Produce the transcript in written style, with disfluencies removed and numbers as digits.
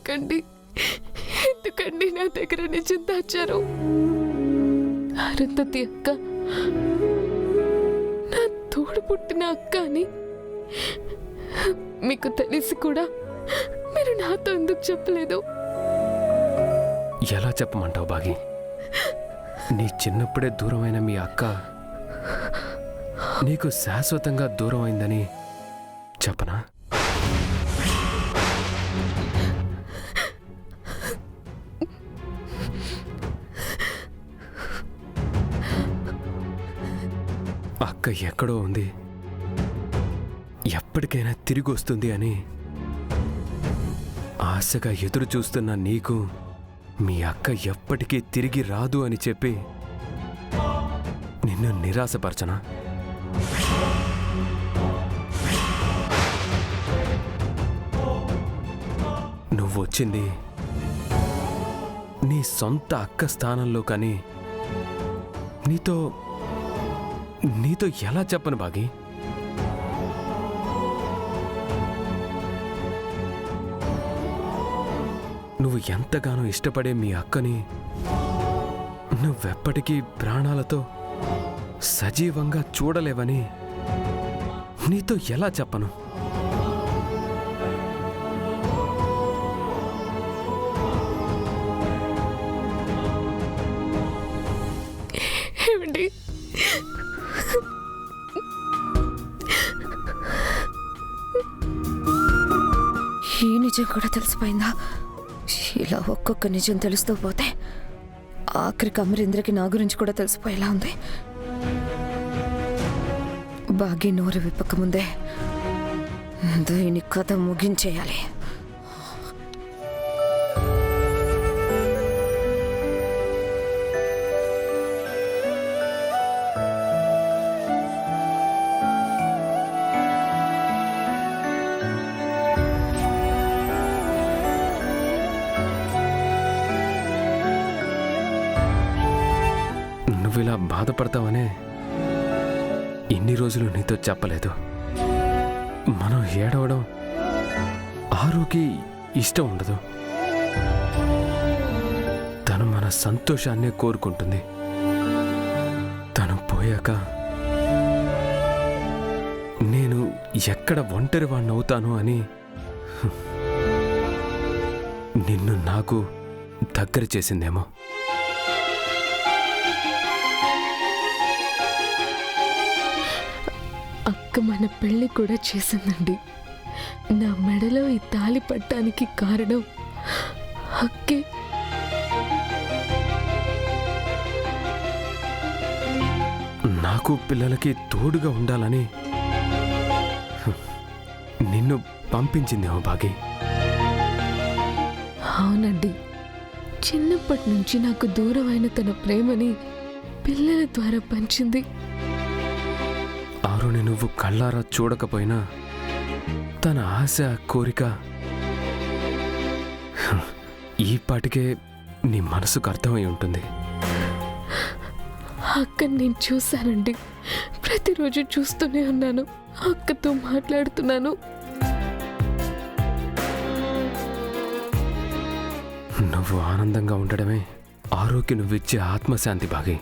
ఎందుకండి ఎందుకండి నా దగ్గర నిజం దాచారు? అరుంధతి అక్క నా తోడు పుట్టిన అక్క అని మీకు తెలిసి కూడా మీరు నాతో ఎందుకు చెప్పలేదు? ఎలా చెప్పమంటావు బాగి? నీ చిన్నప్పుడే దూరమైన మీ అక్క నీకు శాశ్వతంగా దూరం అయిందని చెప్పనా? అక్క ఎక్కడో ఉంది, ఎప్పటికైనా తిరిగి వస్తుంది అని ఆశగా ఎదురు చూస్తున్న నీకు మీ అక్క ఎప్పటికీ తిరిగి రాదు అని చెప్పి నిన్ను నిరాశపరచనా? నువ్వొచ్చింది నీ సొంత అక్క స్థానంలో, కానీ నీతో ఎలా చెప్పను బాగి? నువ్వు ఎంతగానో ఇష్టపడే మీ అక్కని నువ్వెప్పటికీ ప్రాణాలతో సజీవంగా చూడలేవని నీతో ఎలా చెప్పను? ఏమండి, ఈ నిజం కూడా తెలిసిపోయిందా? ఇలా ఒక్కొక్క నిజం తెలుస్తూ పోతే ఆఖరికి అమరేంద్రకి నా గురించి కూడా తెలిసిపోయేలా ఉంది. బాగి నోరు విప్పకముందే దీని కథ ముగించేయాలి. నువ్విలా బాధపడతావనే ఇన్ని రోజులు నీతో చెప్పలేదు. మనం ఏడవడం ఆరుకి ఇష్టం ఉండదు. తను మన సంతోషాన్నే కోరుకుంటుంది. తను పోయాక నేను ఎక్కడ ఒంటరి వాణ్ణవుతాను అని నిన్ను నాకు దగ్గర చేసిందేమో. అక్క మన పెళ్లి కూడా చేసిందండి. నా మెడలో ఈ తాళి పట్టడానికి కారణం అక్కే. నాకు పిల్లలకి తోడుగా ఉండాలని నిన్ను పంపించిందేమో బాగి. అవునండి, చిన్నప్పటి నుంచి నాకు దూరమైన తన ప్రేమని పిల్లల ద్వారా పంచింది. ఆరుని నువ్వు కళ్ళారా చూడకపోయినా తన ఆశ, కోరిక ఈ పాటికే నీ మనసుకు అర్థమై ఉంటుంది. అక్కని నేను చూశానండి, ప్రతిరోజు చూస్తూనే ఉన్నాను, అక్కతో మాట్లాడుతున్నాను. నువ్వు ఆనందంగా ఉండడమే ఆరోకి నువ్విచ్చే ఆత్మశాంతి బాగి.